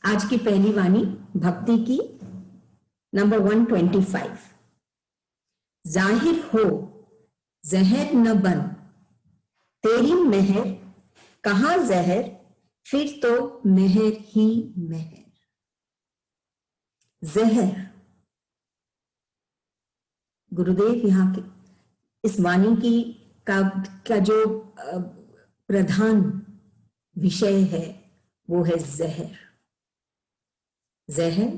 आज की पहली वाणी भक्ति की नंबर 125। जाहिर हो जहर न बन, तेरी मेहर कहां जहर, फिर तो मेहर ही मेहर। जहर, गुरुदेव यहाँ के इस वाणी की का जो प्रधान विषय है वो है जहर। जहर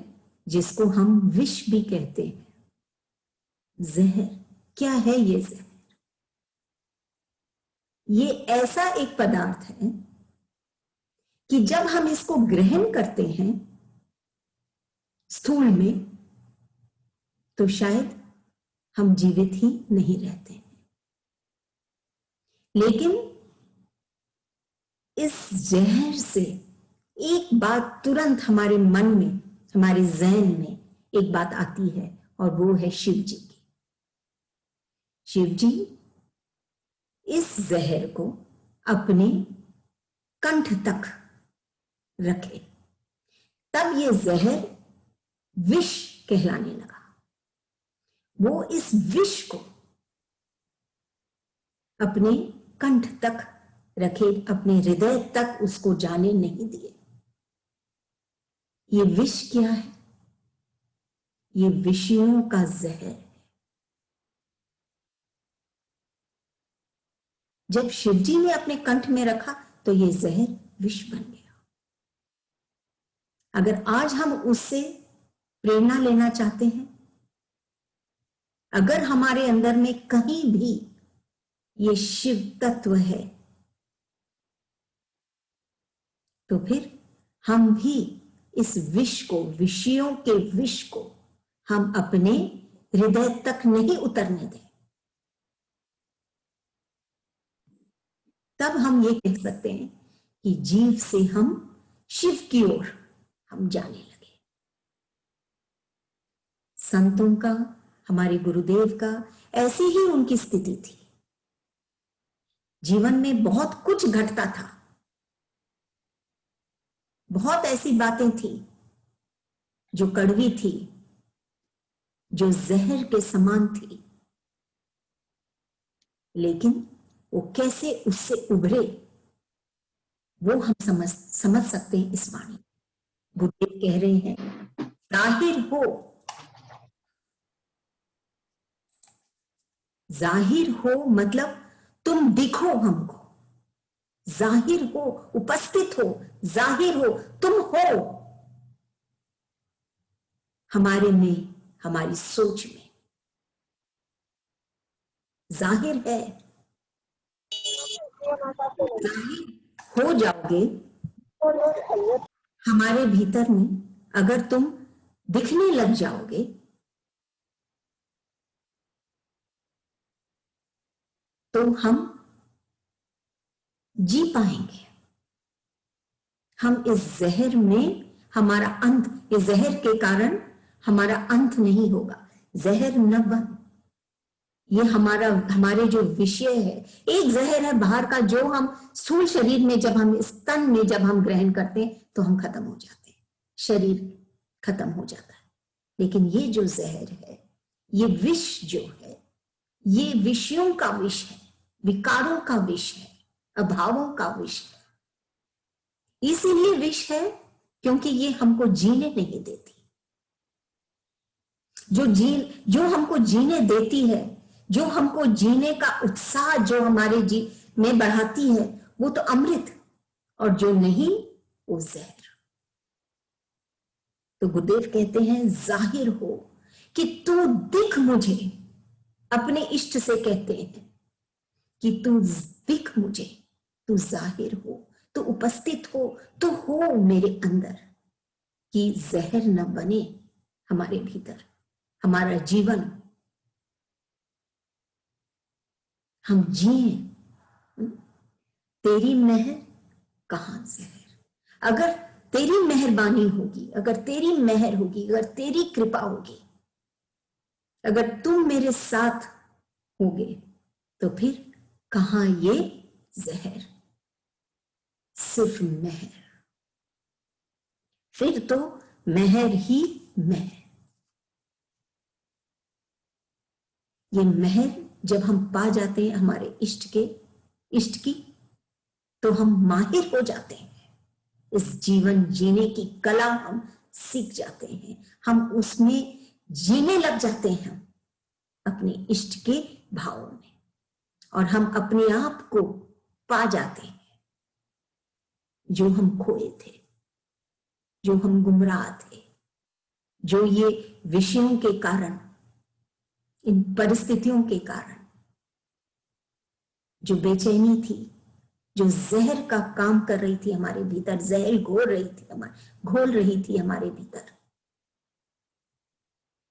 जिसको हम विष भी कहते हैं। जहर क्या है? ये जहर ये ऐसा एक पदार्थ है कि जब हम इसको ग्रहण करते हैं स्थूल में, तो शायद हम जीवित ही नहीं रहते। लेकिन इस जहर से एक बात तुरंत हमारे मन में, हमारे जहन में एक बात आती है, और वो है शिव जी की। शिव जी इस जहर को अपने कंठ तक रखे, तब ये जहर विष कहलाने लगा। वो इस विष को अपने कंठ तक रखे, अपने हृदय तक उसको जाने नहीं दिए। ये विष क्या है? ये विषयों का जहर है। जब शिवजी ने अपने कंठ में रखा तो ये जहर विष बन गया। अगर आज हम उससे प्रेरणा लेना चाहते हैं, अगर हमारे अंदर में कहीं भी ये शिव तत्व है, तो फिर हम भी इस विष को, विषयों के विष को हम अपने हृदय तक नहीं उतरने दें। तब हम ये कह सकते हैं कि जीव से हम शिव की ओर हम जाने लगे। संतों का, हमारे गुरुदेव का ऐसी ही उनकी स्थिति थी। जीवन में बहुत कुछ घटता था, बहुत ऐसी बातें थी जो कड़वी थी, जो जहर के समान थी, लेकिन वो कैसे उससे उभरे वो हम समझ सकते हैं इस वाणी। गुरुदेव कह रहे हैं, जाहिर हो, जाहिर हो मतलब तुम दिखो हमको, जाहिर हो, उपस्थित हो, जाहिर हो, तुम हो हमारे में, हमारी सोच में जाहिर है। जाहिर हो जाओगे हमारे भीतर में, अगर तुम दिखने लग जाओगे तो हम जी पाएंगे। हम इस जहर में हमारा अंत, इस जहर के कारण हमारा अंत नहीं होगा। जहर न बन, ये हमारे जो विषय है, एक जहर है बाहर का जो हम स्थूल शरीर में, जब हम इस तन में जब हम ग्रहण करते हैं तो हम खत्म हो जाते हैं, शरीर खत्म हो जाता है। लेकिन ये जो जहर है, ये विष जो है, ये विषयों का विष है, विकारों का विष है, अभावों का विष है। इसीलिए विष है क्योंकि ये हमको जीने नहीं देती। जो हमको जीने देती है, जो हमको जीने का उत्साह जो हमारे जी में बढ़ाती है, वो तो अमृत, और जो नहीं वो जहर। तो गुरुदेव कहते हैं, जाहिर हो कि तू दिख मुझे, अपने इष्ट से कहते हैं कि तू दिख मुझे, तू जाहिर हो, तू उपस्थित हो, तू हो मेरे अंदर, कि जहर न बने हमारे भीतर, हमारा जीवन हम जिए। तेरी मेहर कहां जहर। अगर तेरी मेहरबानी होगी, अगर तेरी मेहर होगी, अगर तेरी कृपा होगी, अगर तुम मेरे साथ होगे, तो फिर कहां ये जहर, सिर्फ मेहर। फिर तो मेहर ही मेहर। ये मेहर जब हम पा जाते हैं हमारे इष्ट की, तो हम माहिर हो जाते हैं। इस जीवन जीने की कला हम सीख जाते हैं, हम उसमें जीने लग जाते हैं अपने इष्ट के भावों में, और हम अपने आप को पा जाते हैं जो हम खोए थे, जो हम गुमराह थे, जो ये विषयों के कारण, इन परिस्थितियों के कारण जो बेचैनी थी, जो जहर का काम कर रही थी हमारे भीतर, जहर घोल रही थी हमारे भीतर,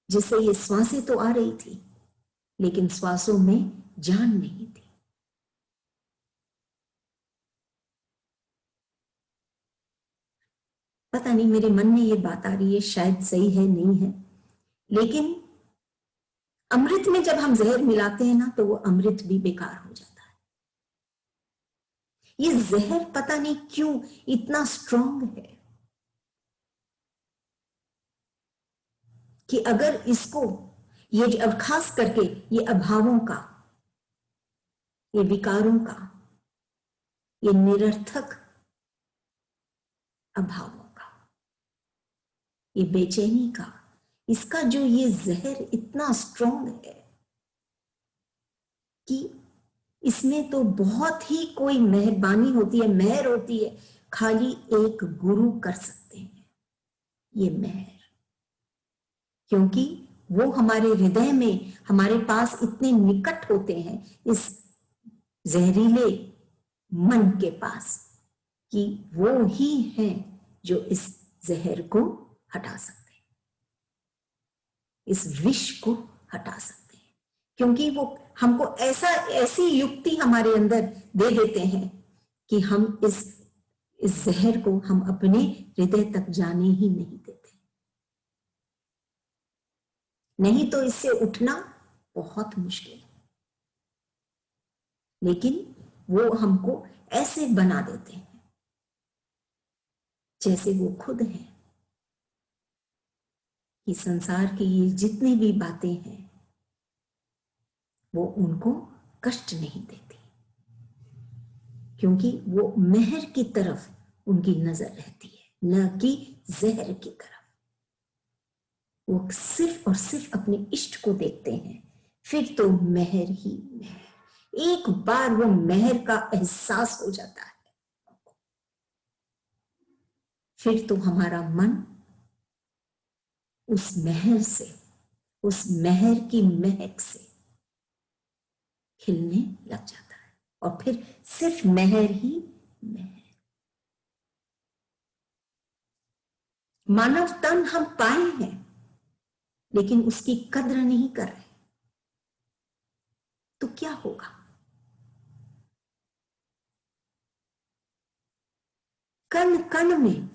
जिससे ये श्वासें तो आ रही थी लेकिन श्वासों में जान नहीं थी। पता नहीं मेरे मन में ये बात आ रही है, शायद सही है नहीं है, लेकिन अमृत में जब हम जहर मिलाते हैं ना, तो वो अमृत भी बेकार हो जाता है। ये जहर पता नहीं क्यों इतना स्ट्रांग है कि अगर इसको, ये अब खास करके ये अभावों का, ये विकारों का, ये निरर्थक अभावों का, ये बेचैनी का, इसका जो ये जहर इतना स्ट्रांग है कि इसमें तो बहुत ही कोई मेहरबानी होती है, मेहर होती है, खाली एक गुरु कर सकते हैं ये मेहर, क्योंकि वो हमारे हृदय में, हमारे पास इतने निकट होते हैं इस जहरीले मन के पास, कि वो ही हैं जो इस जहर को हटा सकते हैं, इस विष को हटा सकते हैं, क्योंकि वो हमको ऐसी युक्ति हमारे अंदर दे देते हैं कि हम इस जहर को हम अपने हृदय तक जाने ही नहीं देते। नहीं तो इससे उठना बहुत मुश्किल है, लेकिन वो हमको ऐसे बना देते हैं जैसे वो खुद हैं, कि संसार की ये जितनी भी बातें हैं वो उनको कष्ट नहीं देती, क्योंकि वो मेहर की तरफ उनकी नजर रहती है, न कि जहर की तरफ। वो सिर्फ और सिर्फ अपने इष्ट को देखते हैं, फिर तो मेहर ही मेहर। एक बार वो मेहर का एहसास हो जाता है, फिर तो हमारा मन उस मेहर से, उस मेहर की महक से खिलने लग जाता है, और फिर सिर्फ मेहर ही मेहर। मानव तन हम पाए हैं लेकिन उसकी कद्र नहीं कर रहे, तो क्या होगा? कण कण में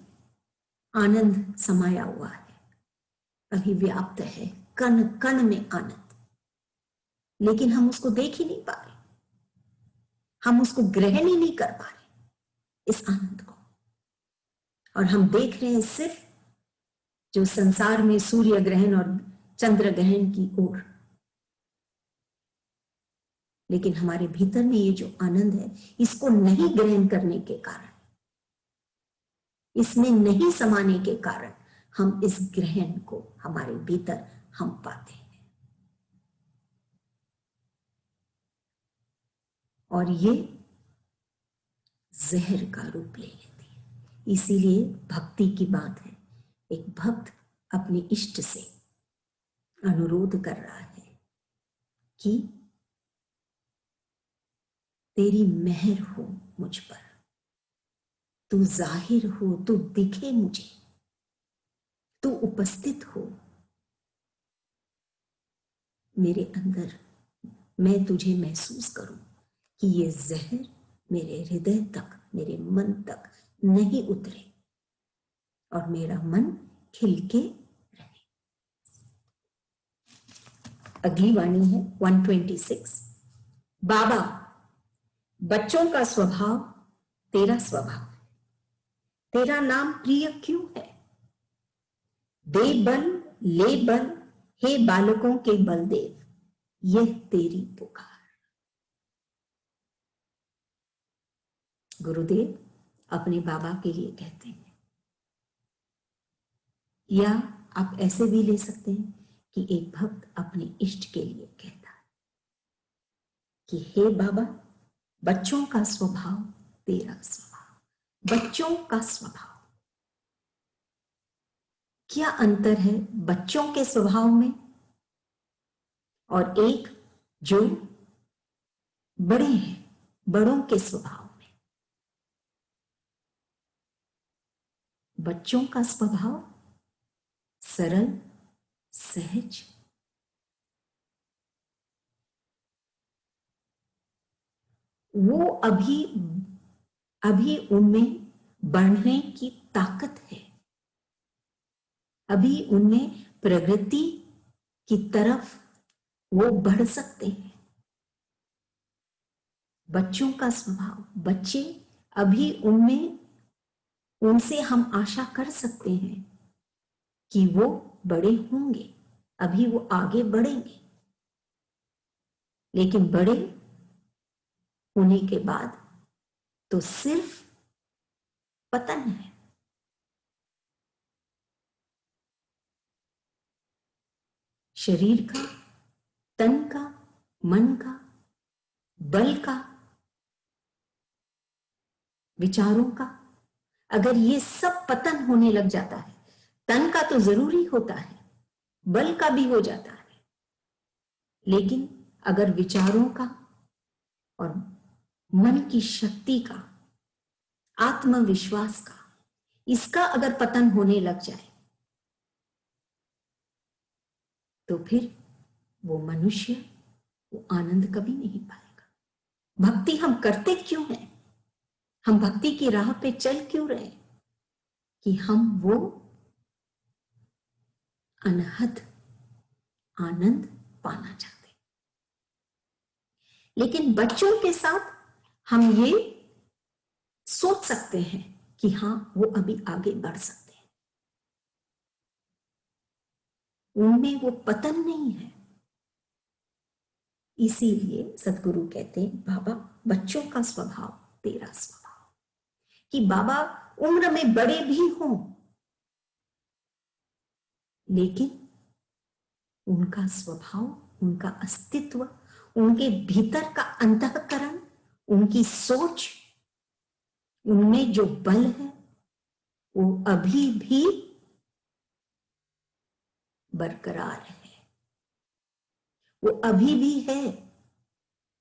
आनंद समाया हुआ है, अभिव्याप्त है कण कण में आनंद, लेकिन हम उसको देख ही नहीं पा रहे, हम उसको ग्रहण ही नहीं कर पा रहे इस आनंद को, और हम देख रहे हैं सिर्फ जो संसार में सूर्य ग्रहण और चंद्र ग्रहण की ओर, लेकिन हमारे भीतर में ये जो आनंद है, इसको नहीं ग्रहण करने के कारण, इसमें नहीं समाने के कारण हम इस ग्रहण को हमारे भीतर हम पाते हैं, और ये जहर का रूप ले लेती है। इसीलिए भक्ति की बात है, एक भक्त अपने इष्ट से अनुरोध कर रहा है कि तेरी मेहर हो मुझ पर, तू जाहिर हो, तू दिखे मुझे, तू उपस्थित हो मेरे अंदर, मैं तुझे महसूस करूं कि ये जहर मेरे हृदय तक, मेरे मन तक नहीं उतरे, और मेरा मन खिल के रहे। अगली वाणी है 126। बाबा, बच्चों का स्वभाव तेरा स्वभाव है, तेरा नाम प्रिय क्यों है? दे बल ले बल, हे बालकों के बलदेव, यह तेरी पुकार। गुरुदेव अपने बाबा के लिए कहते हैं, या आप ऐसे भी ले सकते हैं कि एक भक्त अपने इष्ट के लिए कहता है कि हे बाबा, बच्चों का स्वभाव तेरा स्वभाव, बच्चों का स्वभाव। क्या अंतर है बच्चों के स्वभाव में और एक जो बड़े हैं, बड़ों के स्वभाव में? बच्चों का स्वभाव सरल, सहज, वो अभी उनमें बढ़ने की ताकत है, अभी उनमें प्रगति की तरफ वो बढ़ सकते हैं। बच्चों का स्वभाव, बच्चे अभी उनमें, उनसे हम आशा कर सकते हैं कि वो बड़े होंगे, अभी वो आगे बढ़ेंगे, लेकिन बड़े होने के बाद तो सिर्फ पतन है। शरीर का, तन का, मन का, बल का, विचारों का, अगर ये सब पतन होने लग जाता है, तन का तो जरूरी होता है, बल का भी हो जाता है, लेकिन अगर विचारों का और मन की शक्ति का, आत्मविश्वास का, इसका अगर पतन होने लग जाए तो फिर वो मनुष्य वो आनंद कभी नहीं पाएगा। भक्ति हम करते क्यों हैं? हम भक्ति की राह पे चल क्यों रहे? कि हम वो अनहद आनंद पाना चाहते। लेकिन बच्चों के साथ हम ये सोच सकते हैं कि हाँ, वो अभी आगे बढ़ सकते हैं, उनमें वो पतन नहीं है। इसीलिए सदगुरु कहते हैं, बाबा बच्चों का स्वभाव तेरा स्वभाव, कि बाबा उम्र में बड़े भी हों, लेकिन उनका स्वभाव, उनका अस्तित्व, उनके भीतर का अंतःकरण, उनकी सोच, उनमें जो बल है वो अभी भी बरकरार है, वो अभी भी है,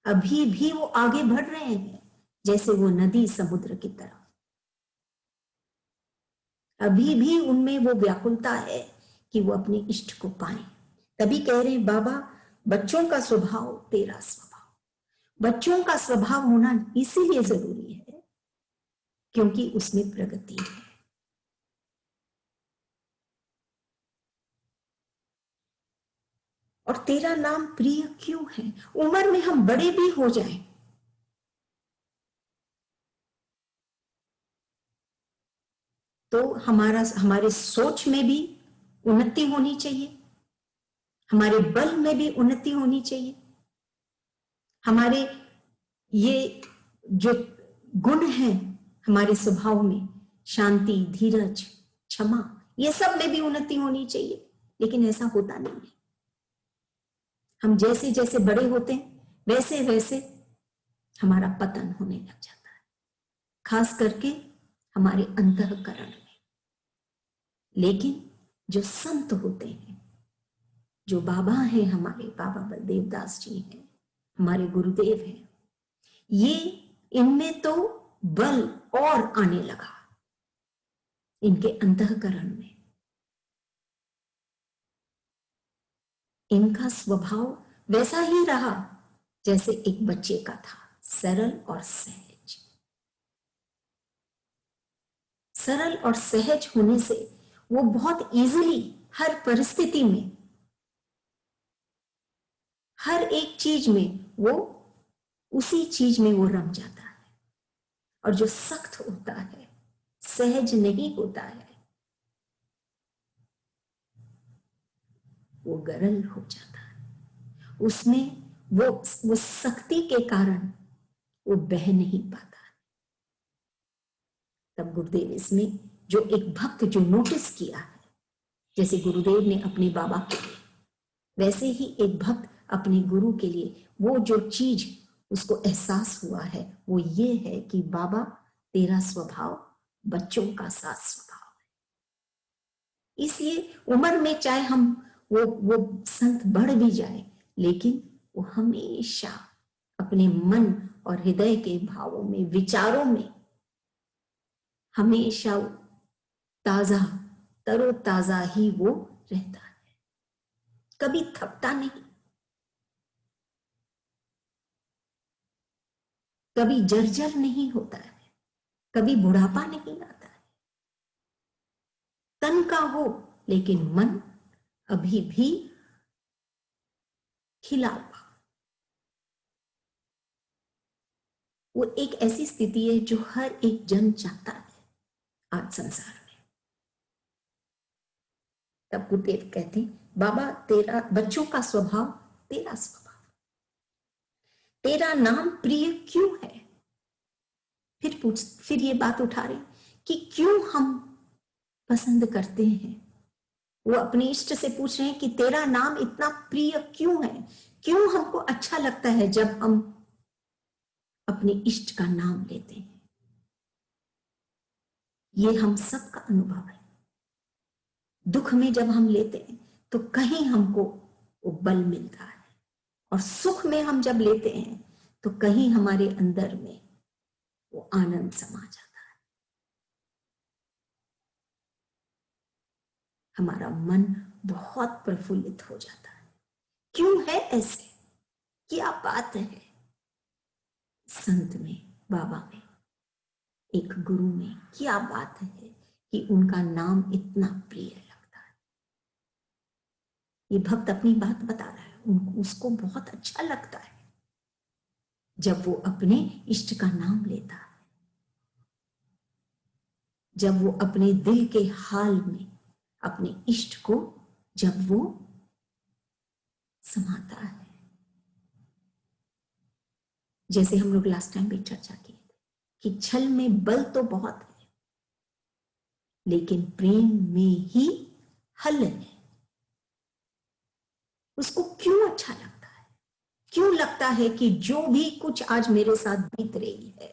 अभी भी वो आगे बढ़ रहे हैं, जैसे वो नदी समुद्र की तरफ। अभी भी उनमें वो व्याकुलता है कि वो अपने इष्ट को पाए। तभी कह रहे हैं, बाबा बच्चों का स्वभाव तेरा स्वभाव। बच्चों का स्वभाव होना इसीलिए जरूरी है क्योंकि उसमें प्रगति है। और तेरा नाम प्रिय क्यों है? उम्र में हम बड़े भी हो जाएं, तो हमारे सोच में भी उन्नति होनी चाहिए, हमारे बल में भी उन्नति होनी चाहिए, हमारे ये जो गुण हैं हमारे स्वभाव में, शांति, धीरज, क्षमा, ये सब में भी उन्नति होनी चाहिए। लेकिन ऐसा होता नहीं है। हम जैसे जैसे बड़े होते हैं वैसे वैसे हमारा पतन होने लग जाता है, खास करके हमारे अंतःकरण में। लेकिन जो संत होते हैं, जो बाबा हैं, हमारे बाबा बलदेव दास जी हैं, हमारे गुरुदेव हैं, ये इनमें तो बल और आने लगा, इनके अंतःकरण में। इनका स्वभाव वैसा ही रहा जैसे एक बच्चे का था, सरल और सहज। सरल और सहज होने से वो बहुत इजीली हर परिस्थिति में, हर एक चीज में वो उसी चीज में वो रम जाता है। और जो सख्त होता है, सहज नहीं होता है, वो गरल हो जाता है, उसमें वो शक्ति के कारण वो बह नहीं पाता। तब गुरुदेव इसमें जो एक भक्त जो नोटिस किया है, जैसे गुरुदेव ने अपने बाबा के लिए, वैसे ही एक भक्त अपने गुरु के लिए वो जो चीज उसको एहसास हुआ है वो ये है कि बाबा तेरा स्वभाव बच्चों का सा स्वभाव है। इसलिए उम्र में चाहे हम वो संत बढ़ भी जाए, लेकिन वो हमेशा अपने मन और हृदय के भावों में, विचारों में हमेशा ताजा, तरोताजा ही वो रहता है, कभी थकता नहीं, कभी जर्जर नहीं होता है, कभी बुढ़ापा नहीं आता है। तन का हो लेकिन मन अभी भी खिला हुआ। वो एक ऐसी स्थिति है जो हर एक जन चाहता है आज संसार में। तब गुरुदेव कहते हैं, बाबा तेरा बच्चों का स्वभाव तेरा स्वभाव, तेरा नाम प्रिय क्यों है। फिर ये बात उठा रहे कि क्यों हम पसंद करते हैं। वो अपने इष्ट से पूछ रहे हैं कि तेरा नाम इतना प्रिय क्यों है, क्यों हमको अच्छा लगता है जब हम अपने इष्ट का नाम लेते हैं। ये हम सबका अनुभव है। दुख में जब हम लेते हैं तो कहीं हमको वो बल मिलता है, और सुख में हम जब लेते हैं तो कहीं हमारे अंदर में वो आनंद समा जाता है। हमारा मन बहुत प्रफुल्लित हो जाता है। क्यों है ऐसे? क्या बात है संत में, बाबा में, एक गुरु में, क्या बात है कि उनका नाम इतना प्रिय लगता है। ये भक्त अपनी बात बता रहा है, उनको उसको बहुत अच्छा लगता है जब वो अपने इष्ट का नाम लेता है, जब वो अपने दिल के हाल में अपने इष्ट को जब वो समाता है। जैसे हम लोग लास्ट टाइम भी चर्चा की थी कि छल में बल तो बहुत है, लेकिन प्रेम में ही हल है। उसको क्यों अच्छा लगता है? क्यों लगता है कि जो भी कुछ आज मेरे साथ बीत रही है,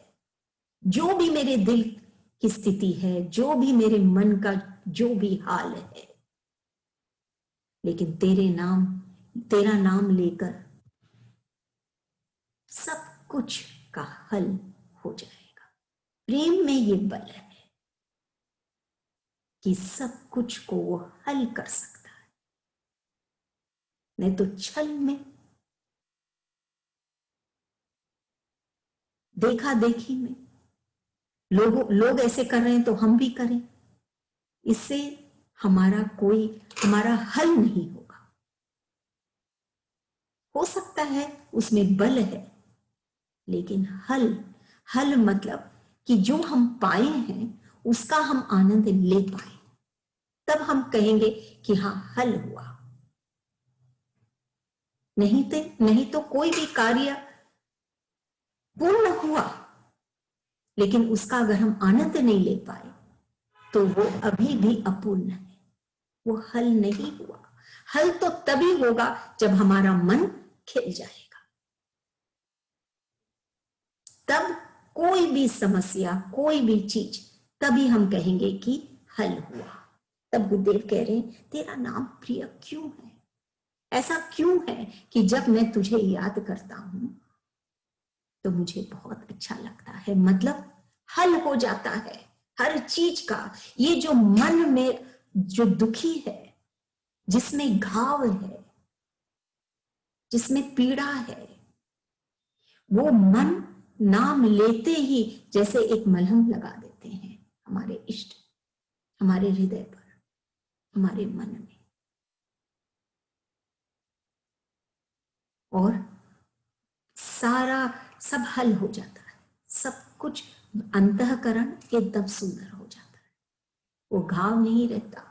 जो भी मेरे दिल की स्थिति है, जो भी मेरे मन का जो भी हाल है, लेकिन तेरा नाम लेकर सब कुछ का हल हो जाएगा। प्रेम में ये बल है कि सब कुछ को वो हल कर सकता है। नहीं तो छल में, देखा देखी में, लोग ऐसे कर रहे हैं तो हम भी करें, इससे हमारा हल नहीं होगा। हो सकता है उसमें बल है, लेकिन हल मतलब कि जो हम पाए हैं उसका हम आनंद ले पाए, तब हम कहेंगे कि हाँ हल हुआ। नहीं तो कोई भी कार्य पूर्ण हुआ, लेकिन उसका अगर हम आनंद नहीं ले पाए तो वो अभी भी अपूर्ण है, वो हल नहीं हुआ। हल तो तभी होगा जब हमारा मन खिल जाएगा, तब कोई भी समस्या, कोई भी चीज, तभी हम कहेंगे कि हल हुआ। तब गुरुदेव कह रहे हैं, तेरा नाम प्रिय क्यों है? ऐसा क्यों है कि जब मैं तुझे याद करता हूं तो मुझे बहुत अच्छा लगता है। मतलब हल हो जाता है हर चीज का। ये जो मन में जो दुखी है, जिसमें घाव है, जिसमें पीड़ा है, वो मन नाम लेते ही जैसे एक मलहम लगा देते हैं हमारे इष्ट, हमारे हृदय पर, हमारे मन में, और सब हल हो जाता है। सब कुछ अंतःकरण एकदम सुंदर हो जाता है। वो घाव नहीं रहता,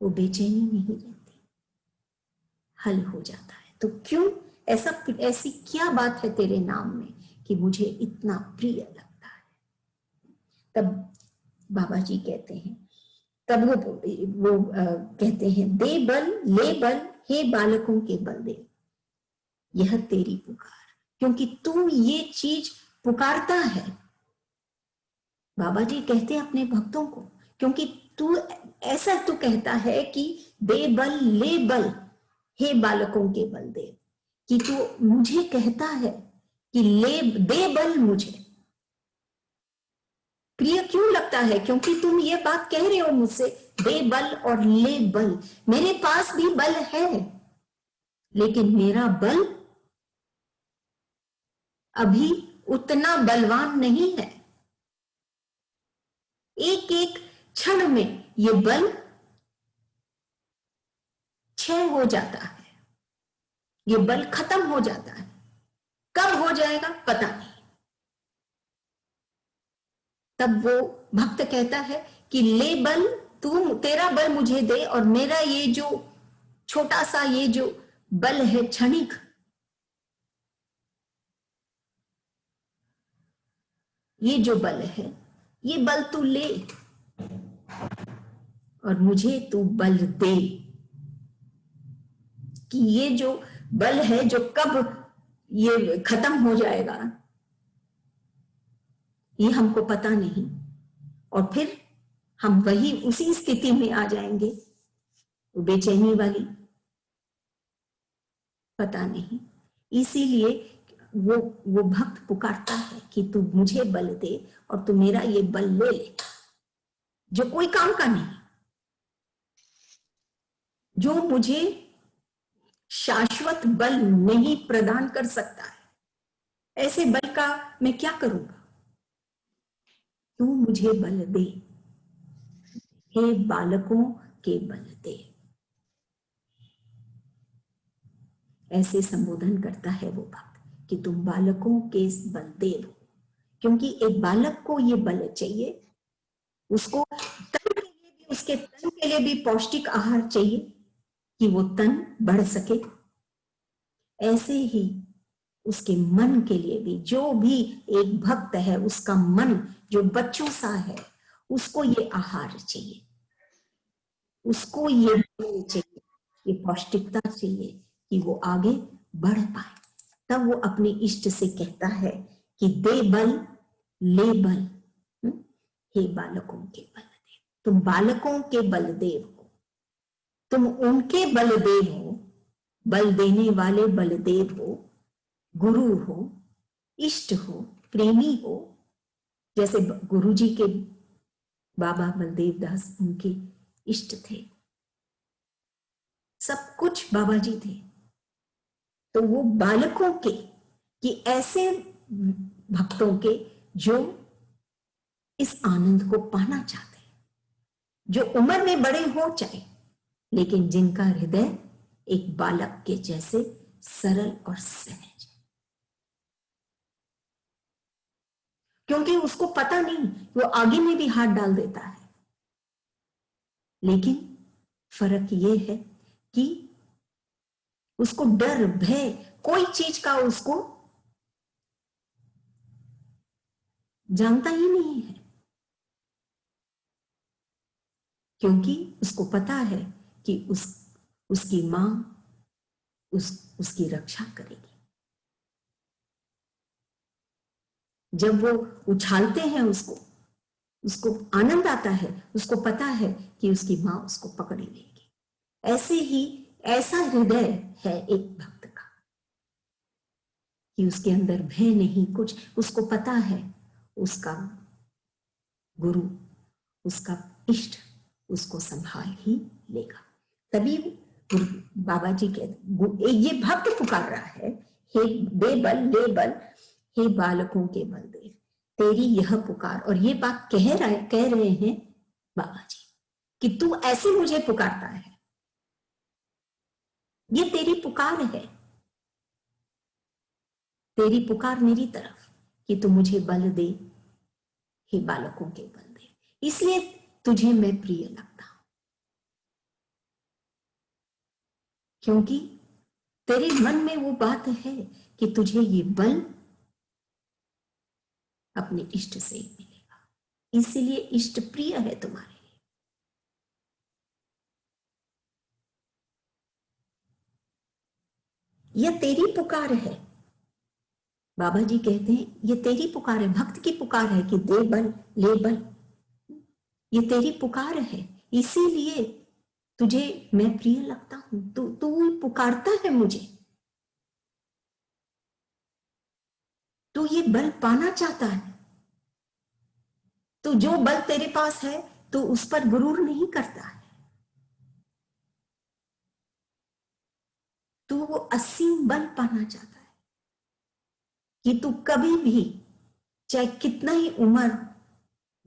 वो बेचैनी नहीं रहती, हल हो जाता है। तो क्यों ऐसी क्या बात है तेरे नाम में कि मुझे इतना प्रिय लगता है? तब बाबा जी कहते हैं, तब वो कहते हैं, दे बल ले बल हे बालकों के बल दे, यह तेरी पुकार, क्योंकि तू ये चीज पुकारता है। बाबा जी कहते हैं अपने भक्तों को, क्योंकि तू ऐसा तू कहता है कि दे बल ले बल हे बालकों के बल दे, कि तू मुझे कहता है कि ले दे बल मुझे। प्रिय क्यों लगता है? क्योंकि तुम ये बात कह रहे हो मुझसे, दे बल और ले बल। मेरे पास भी बल है, लेकिन मेरा बल अभी उतना बलवान नहीं है। एक एक क्षण में ये बल क्षय हो जाता है, ये बल खत्म हो जाता है। कब हो जाएगा पता नहीं। तब वो भक्त कहता है कि ले बल, तू तेरा बल मुझे दे, और मेरा ये जो छोटा सा ये जो बल है क्षणिक, ये जो बल है, ये बल तू ले और मुझे तू बल दे, कि ये जो बल है जो कब ये खत्म हो जाएगा ये हमको पता नहीं, और फिर हम वही उसी स्थिति में आ जाएंगे, बेचैनी वाली, पता नहीं। इसीलिए वो भक्त पुकारता है कि तू मुझे बल दे और तू मेरा ये बल ले ले, जो कोई काम का नहीं, जो मुझे शाश्वत बल नहीं प्रदान कर सकता है। ऐसे बल का मैं क्या करूंगा? तू मुझे बल दे, हे बालकों के बल दे। ऐसे संबोधन करता है वो भक्त कि तुम बालकों के बलदेव हो, क्योंकि एक बालक को ये बल चाहिए, उसको तन के लिए भी, उसके तन के लिए भी पौष्टिक आहार चाहिए कि वो तन बढ़ सके। ऐसे ही उसके मन के लिए भी, जो भी एक भक्त है उसका मन जो बच्चों सा है, उसको ये आहार चाहिए, उसको ये चाहिए, ये पौष्टिकता चाहिए कि वो आगे बढ़ पाए। तब वो अपने इष्ट से कहता है कि दे बल ले बल, हे बालकों के बलदेव। तुम बालकों के बलदेव हो, तुम उनके बलदेव हो, बल देने वाले बलदेव हो, गुरु हो, इष्ट हो, प्रेमी हो। जैसे गुरु जी के बाबा बलदेव दास उनके इष्ट थे, सब कुछ बाबा जी थे। तो वो बालकों के, कि ऐसे भक्तों के जो इस आनंद को पाना चाहते हैं, जो उम्र में बड़े हो चाहे, लेकिन जिनका हृदय एक बालक के जैसे सरल और सहज, क्योंकि उसको पता नहीं, वो आगे में भी हाथ डाल देता है, लेकिन फर्क ये है कि उसको डर भय कोई चीज का उसको जानता ही नहीं है, क्योंकि उसको पता है कि उसकी मां उसकी रक्षा करेगी। जब वो उछालते हैं उसको आनंद आता है, उसको पता है कि उसकी मां उसको पकड़ लेगी। ऐसे ही ऐसा हृदय है एक भक्त का कि उसके अंदर भय नहीं कुछ, उसको पता है उसका गुरु, उसका इष्ट उसको संभाल ही लेगा। तभी बाबा जी कहते, ये भक्त पुकार रहा है, हे बेबल ले बल, हे बालकों के बलदेव, तेरी यह पुकार। और ये बात कह रहे हैं बाबा जी कि तू ऐसे मुझे पुकारता है, ये तेरी पुकार है, तेरी पुकार मेरी तरफ कि तू मुझे बल दे, हे बालकों के बल दे, इसलिए तुझे मैं प्रिय लगता हूं, क्योंकि तेरे मन में वो बात है कि तुझे ये बल अपने इष्ट से ही मिलेगा, इसीलिए इष्ट प्रिय है तुम्हारे लिए। यह तेरी पुकार है। बाबा जी कहते हैं ये तेरी पुकार है, भक्त की पुकार है कि दे बल, ले बल। ये तेरी पुकार है, इसीलिए तुझे मैं प्रिय लगता हूं। तू पुकारता है मुझे, तू ये बल पाना चाहता है। तो जो बल तेरे पास है तो उस पर गुरूर नहीं करता है, तू वो असीम बल पाना चाहता है कि तू कभी भी, चाहे कितना ही उम्र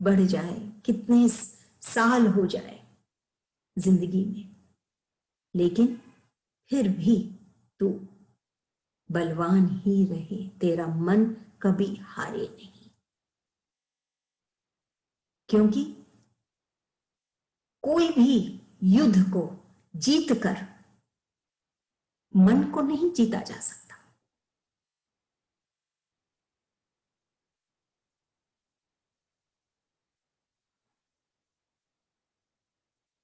बढ़ जाए, कितने साल हो जाए जिंदगी में, लेकिन फिर भी तू बलवान ही रहे, तेरा मन कभी हारे नहीं। क्योंकि कोई भी युद्ध को जीतकर मन को नहीं जीता जा सकता।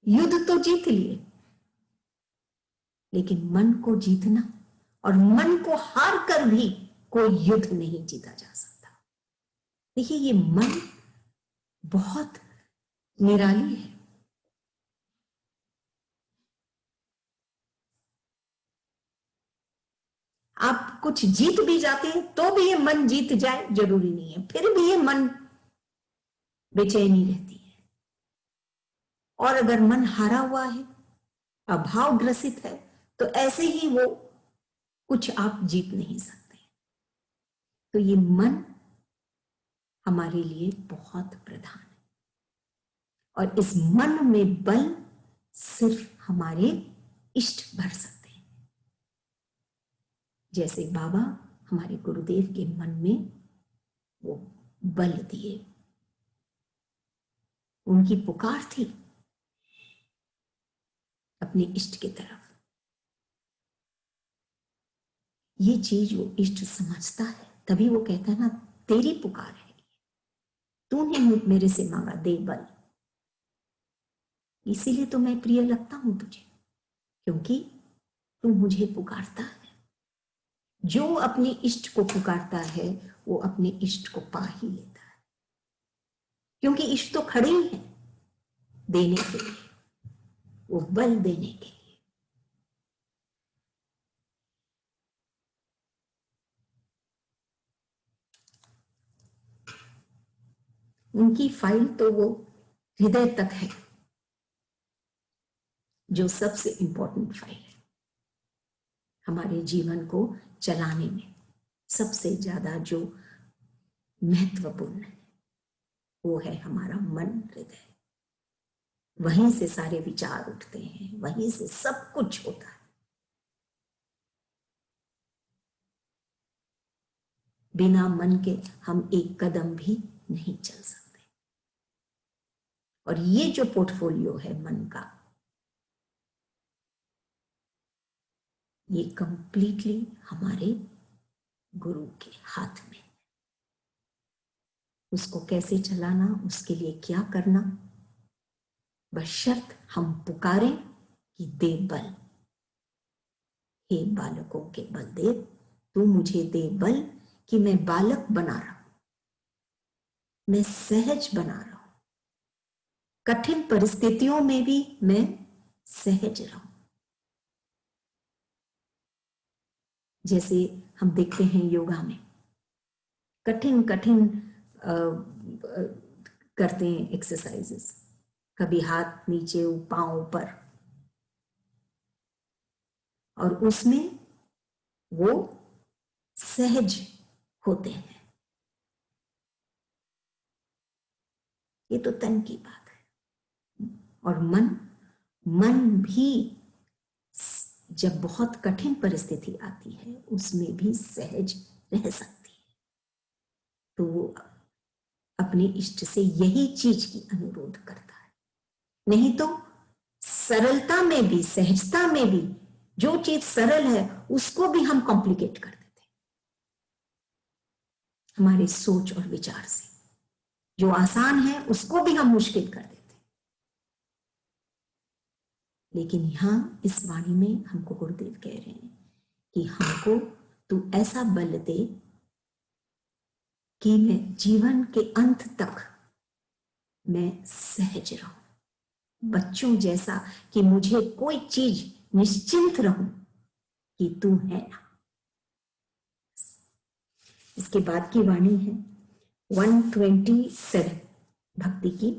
युद्ध तो जीत लिए, लेकिन मन को जीतना, और मन को हार कर भी कोई युद्ध नहीं जीता जा सकता। देखिए ये मन बहुत निराली है। आप कुछ जीत भी जाते हैं तो भी ये मन जीत जाए जरूरी नहीं है, फिर भी ये मन बेचैनी रहती है। और अगर मन हारा हुआ है, अभाव ग्रसित है, तो ऐसे ही वो कुछ आप जीत नहीं सकते। तो ये मन हमारे लिए बहुत प्रधान है, और इस मन में बल सिर्फ हमारे इष्ट भर सकते हैं। जैसे बाबा हमारे गुरुदेव के मन में वो बल दिए, उनकी पुकार थी अपने इष्ट की तरफ। ये चीज वो इष्ट समझता है, तभी वो कहता है ना तेरी पुकार है, तूने मेरे से मांगा दे बल, इसीलिए तो मैं प्रिय लगता हूं तुझे, क्योंकि तू मुझे पुकारता है। जो अपने इष्ट को पुकारता है वो अपने इष्ट को पा ही लेता है, क्योंकि इष्ट तो खड़े ही है देने के लिए, वो बल देने के लिए। उनकी फाइल तो वो हृदय तक है, जो सबसे इंपॉर्टेंट फाइल है हमारे जीवन को चलाने में। सबसे ज्यादा जो महत्वपूर्ण है वो है हमारा मन, हृदय। वहीं से सारे विचार उठते हैं, वहीं से सब कुछ होता है। बिना मन के हम एक कदम भी नहीं चल सकते। और ये जो पोर्टफोलियो है मन का, ये कंप्लीटली हमारे गुरु के हाथ में। उसको कैसे चलाना, उसके लिए क्या करना, बस शर्त हम पुकारें कि दे बल। हे बालकों के बलदेव, तू मुझे दे बल कि मैं बालक बना रहा हूं, मैं सहज बना रहा हूं, कठिन परिस्थितियों में भी मैं सहज रहूं। जैसे हम देखते हैं योगा में कठिन कठिन करते हैं एक्सरसाइजेस, कभी हाथ नीचे पांव ऊपर, और उसमें वो सहज होते हैं। ये तो तन की बात है। और मन भी जब बहुत कठिन परिस्थिति आती है उसमें भी सहज रह सकती है। तो वो अपने इष्ट से यही चीज की अनुरोध करता है। नहीं तो सरलता में भी, सहजता में भी जो चीज सरल है उसको भी हम कॉम्प्लिकेट कर देते हमारी सोच और विचार से। जो आसान है उसको भी हम मुश्किल कर देते। लेकिन यहां इस वाणी में हमको गुरुदेव कह रहे हैं कि हमको तू ऐसा बल दे कि मैं जीवन के अंत तक मैं सहज रहूं, बच्चों जैसा, कि मुझे कोई चीज निश्चिंत रहूं कि तू है ना। इसके बाद की वाणी है 127 भक्ति की।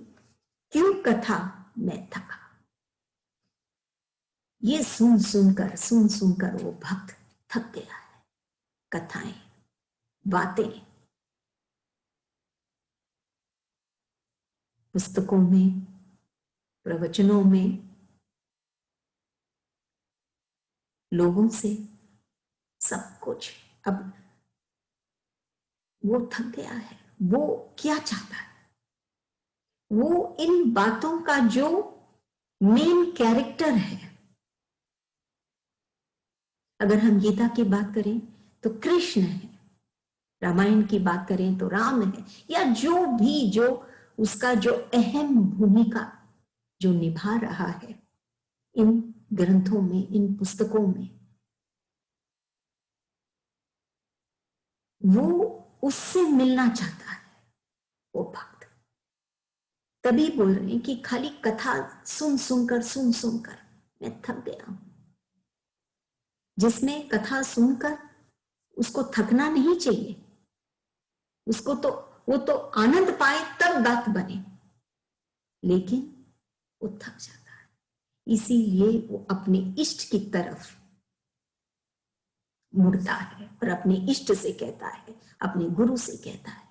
क्यों कथा मैं थका। ये सुन सुनकर वो भक्त थक गया है। कथाएं, बातें, पुस्तकों में, प्रवचनों में, लोगों से, सब कुछ। अब वो थक गया है। वो क्या चाहता है? वो इन बातों का जो मेन कैरेक्टर है, अगर हम गीता की बात करें तो कृष्ण है, रामायण की बात करें तो राम है, या जो भी जो उसका जो अहम भूमिका जो निभा रहा है इन ग्रंथों में, इन पुस्तकों में, वो उससे मिलना चाहता है वो भक्त। तभी बोल रहे हैं कि खाली कथा सुन सुनकर मैं थक गया हूं। जिसमें कथा सुनकर उसको थकना नहीं चाहिए, उसको तो वो तो आनंद पाए तब बात बने, लेकिन वो थक जाता है। इसीलिए वो अपने इष्ट की तरफ मुड़ता है और अपने इष्ट से कहता है, अपने गुरु से कहता है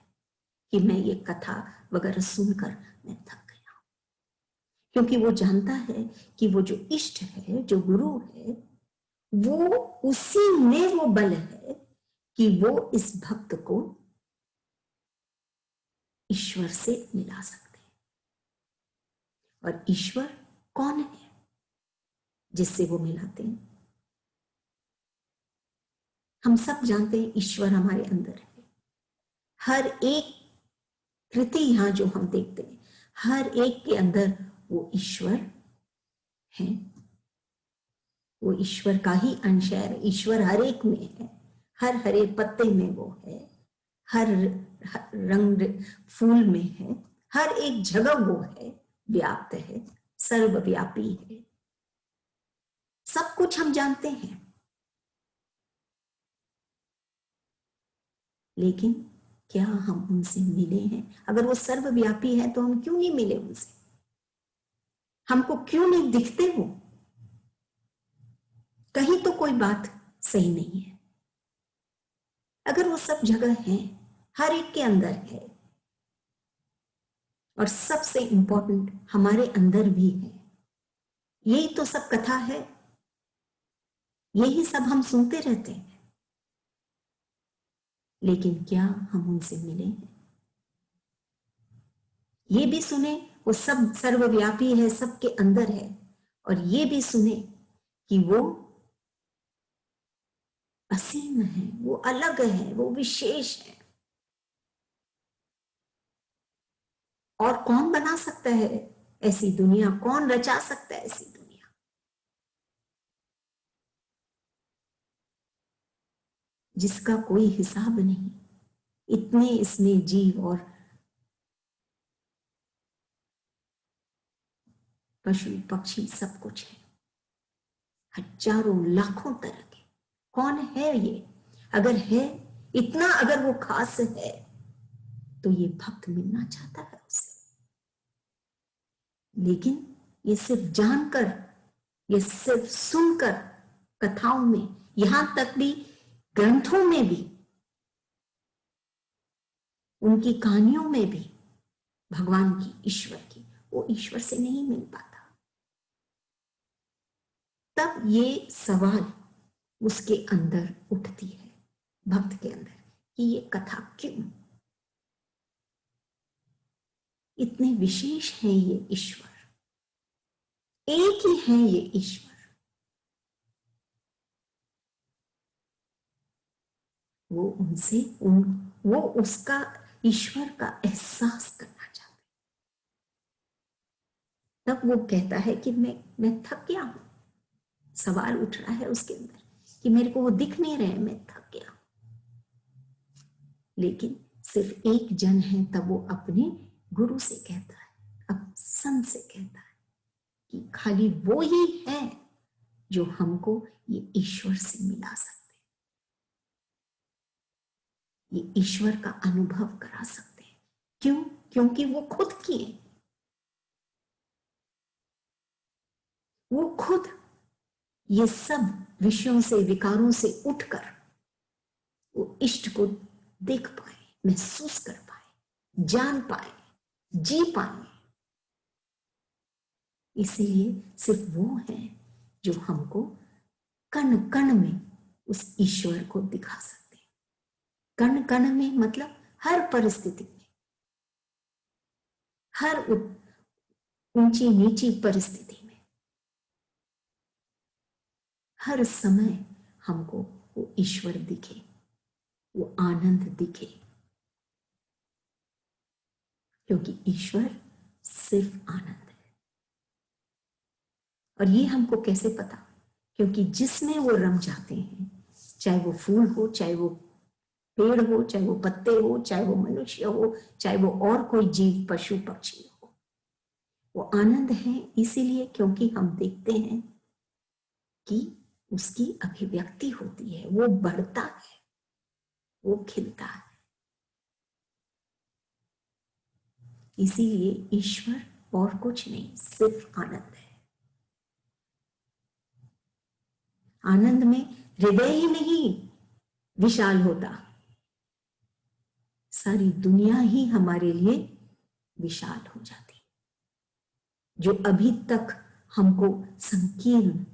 कि मैं ये कथा वगैरह सुनकर मैं थक गया हूं। क्योंकि वो जानता है कि वो जो इष्ट है, जो गुरु है, वो उसी में वो बल है कि वो इस भक्त को ईश्वर से मिला सकते हैं। और ईश्वर कौन है जिससे वो मिलाते हैं? हम सब जानते हैं ईश्वर हमारे अंदर है। हर एक कृति यहां जो हम देखते हैं, हर एक के अंदर वो ईश्वर है। वो ईश्वर का ही अंश है। ईश्वर हर एक में है, हर हरे पत्ते में वो है, हर रंग फूल में है, हर एक जगह वो है, व्याप्त है, सर्वव्यापी है। सब कुछ हम जानते हैं, लेकिन क्या हम उनसे मिले हैं? अगर वो सर्वव्यापी है तो हम क्यों नहीं मिले उनसे? हमको क्यों नहीं दिखते वो? कहीं तो कोई बात सही नहीं है। अगर वो सब जगह है, हर एक के अंदर है, और सबसे इंपॉर्टेंट हमारे अंदर भी है, यही तो सब कथा है, यही सब हम सुनते रहते हैं। लेकिन क्या हम उनसे मिले हैं? ये भी सुने वो सब सर्वव्यापी है, सबके अंदर है, और ये भी सुने कि वो असीम है, वो अलग है, वो विशेष है। और कौन बना सकता है ऐसी दुनिया? कौन रचा सकता है ऐसी दुनिया? जिसका कोई हिसाब नहीं। इतने इसमें जीव और पशु पक्षी सब कुछ है, हजारों लाखों तरह के। कौन है ये? अगर है इतना, अगर वो खास है, तो ये भक्त मिलना चाहता है उससे। लेकिन ये सिर्फ जानकर, ये सिर्फ सुनकर, कथाओं में, यहां तक भी ग्रंथों में भी, उनकी कहानियों में भी भगवान की, ईश्वर की, वो ईश्वर से नहीं मिल पाता। तब ये सवाल उसके अंदर उठती है, भक्त के अंदर, कि ये कथा क्यों? इतने विशेष हैं ये ईश्वर, एक ही है ये ईश्वर। वो उनसे वो उसका ईश्वर का एहसास करना चाहते। तब वो कहता है कि मैं थक गया हूं। सवाल उठ रहा है उसके अंदर कि मेरे को वो दिख नहीं रहे, मैं थक गया। लेकिन सिर्फ एक जन है, तब वो अपने गुरु से कहता है, अब संत से कहता है कि खाली वो ही है जो हमको ये ईश्वर से मिला सकते, ये ईश्वर का अनुभव करा सकते हैं। क्यों? क्योंकि वो खुद किए, वो खुद ये सब विषयों से, विकारों से उठकर वो इष्ट को देख पाए, महसूस कर पाए, जान पाए, जी पाए। इसीलिए सिर्फ वो है जो हमको कण कण में उस ईश्वर को दिखा सकते हैं। कण कण में मतलब हर परिस्थिति में, हर ऊंची नीची परिस्थिति में, हर समय हमको वो ईश्वर दिखे, वो आनंद दिखे। क्योंकि ईश्वर सिर्फ आनंद है। और ये हमको कैसे पता? क्योंकि जिसमें वो रम जाते हैं, चाहे वो फूल हो, चाहे वो पेड़ हो, चाहे वो पत्ते हो, चाहे वो मनुष्य हो, चाहे वो और कोई जीव, पशु पक्षी हो, वो आनंद है। इसीलिए क्योंकि हम देखते हैं कि उसकी अभिव्यक्ति होती है, वो बढ़ता है, वो खिलता है। इसीलिए ईश्वर और कुछ नहीं, सिर्फ आनंद है। आनंद में हृदय ही नहीं विशाल होता, सारी दुनिया ही हमारे लिए विशाल हो जाती। जो अभी तक हमको संकीर्ण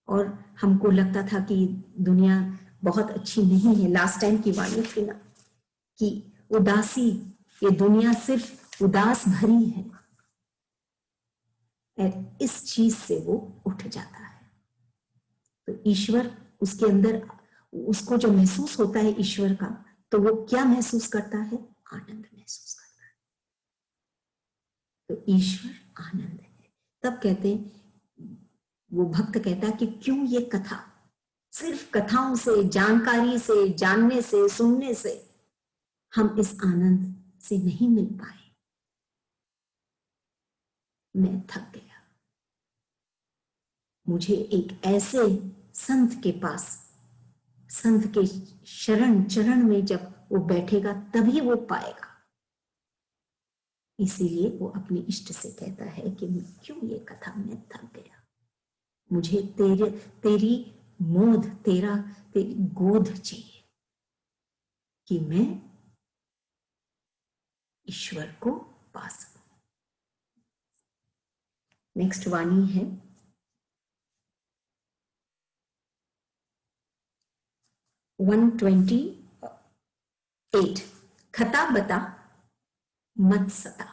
और हमको लगता था कि दुनिया बहुत अच्छी नहीं है, लास्ट टाइम की वाणी थी ना कि उदासी, ये दुनिया सिर्फ उदास भरी है, और इस चीज से वो उठ जाता है। तो ईश्वर उसके अंदर, उसको जो महसूस होता है ईश्वर का, तो वो क्या महसूस करता है? आनंद महसूस करता है। तो ईश्वर आनंद है। तब कहते हैं, वो भक्त कहता है कि क्यों ये कथा, सिर्फ कथाओं से, जानकारी से, जानने से, सुनने से हम इस आनंद से नहीं मिल पाए। मैं थक गया, मुझे एक ऐसे संत के पास, संत के शरण चरण में जब वो बैठेगा तभी वो पाएगा। इसीलिए वो अपने इष्ट से कहता है कि क्यों ये कथा, मैं थक गया, मुझे तेरी मोद, तेरी गोद चाहिए कि मैं ईश्वर को पा सकूं। नेक्स्ट वाणी है 128। खता बता मत सता।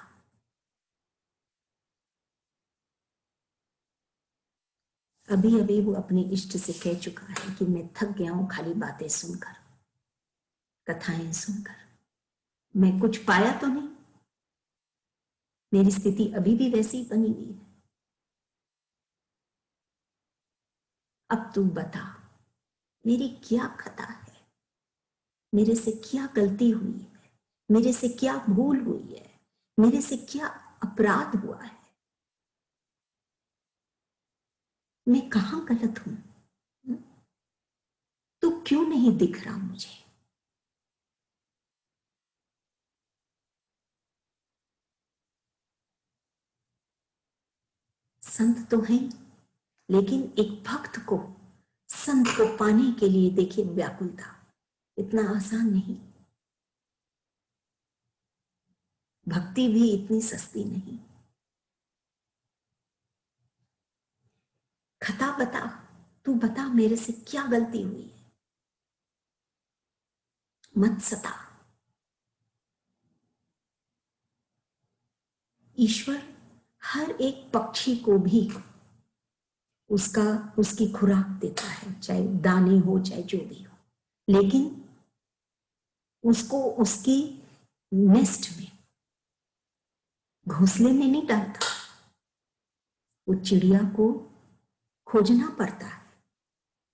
अभी अभी वो अपने इष्ट से कह चुका है कि मैं थक गया हूं खाली बातें सुनकर, कथाएं सुनकर, मैं कुछ पाया तो नहीं, मेरी स्थिति अभी भी वैसी बनी हुई है। अब तू बता, मेरी क्या खता है, मेरे से क्या गलती हुई है, मेरे से क्या भूल हुई है, मेरे से क्या अपराध हुआ है, मैं कहां गलत हूं, तू क्यों नहीं दिख रहा मुझे? संत तो है, लेकिन एक भक्त को, संत को पाने के लिए देखिए व्याकुलता, इतना आसान नहीं। भक्ति भी इतनी सस्ती नहीं। खता बता, तू बता मेरे से क्या गलती हुई है, मत सता। ईश्वर हर एक पक्षी को भी उसकी खुराक देता है, चाहे दाने हो चाहे जो भी हो, लेकिन उसको उसकी नेस्ट में, घोंसले में नहीं डालता। वो चिड़िया को खोजना पड़ता है,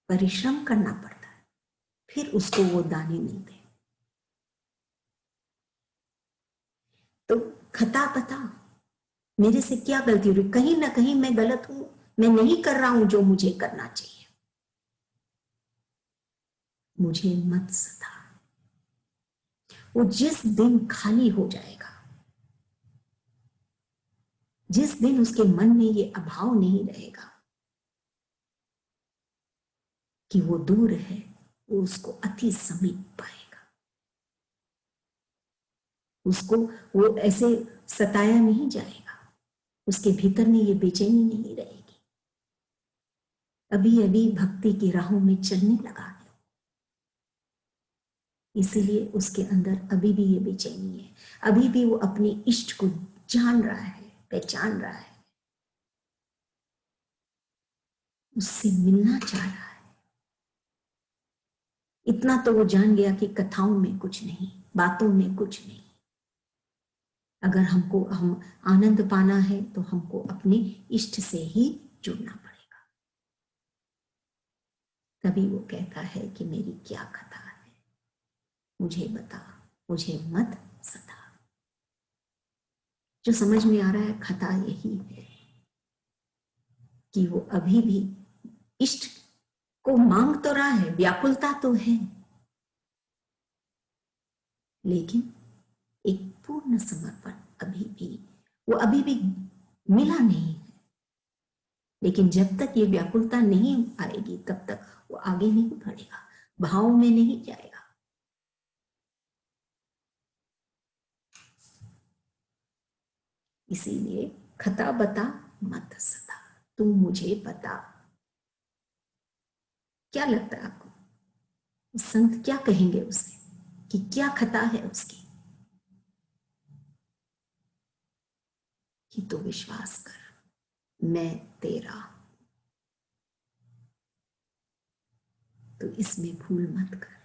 परिश्रम करना पड़ता है, फिर उसको वो दाने मिलते हैं। तो खता पता मेरे से क्या गलती हो रही, कहीं ना कहीं मैं गलत हूं, मैं नहीं कर रहा हूं जो मुझे करना चाहिए, मुझे मत सता। वो जिस दिन खाली हो जाएगा, जिस दिन उसके मन में ये अभाव नहीं रहेगा कि वो दूर है, वो उसको अति समीप पाएगा। उसको वो ऐसे सताया नहीं जाएगा, उसके भीतर में ये बेचैनी नहीं रहेगी। अभी अभी भक्ति की राहों में चलने लगा है, इसीलिए उसके अंदर अभी भी ये बेचैनी है, अभी भी वो अपने इष्ट को जान रहा है, पहचान रहा है, उससे मिलना चाह रहा है। इतना तो वो जान गया कि कथाओं में कुछ नहीं, बातों में कुछ नहीं। अगर हमको हम आनंद पाना है तो हमको अपने इष्ट से ही जुड़ना पड़ेगा। तभी वो कहता है कि मेरी क्या कथा है, मुझे बता, मुझे मत सता। जो समझ में आ रहा है कथा यही है कि वो अभी भी इष्ट को मांग तो रहा है, व्याकुलता तो है, लेकिन एक पूर्ण समर्पण अभी भी, वो अभी भी मिला नहीं है। लेकिन जब तक ये व्याकुलता नहीं आएगी तब तक वो आगे नहीं बढ़ेगा, भाव में नहीं जाएगा। इसीलिए खता बता मत सता, तू मुझे बता। क्या लगता है आपको संत क्या कहेंगे उसे, कि क्या खता है उसकी? कि तू विश्वास कर, मैं तेरा, तो इसमें भूल मत कर।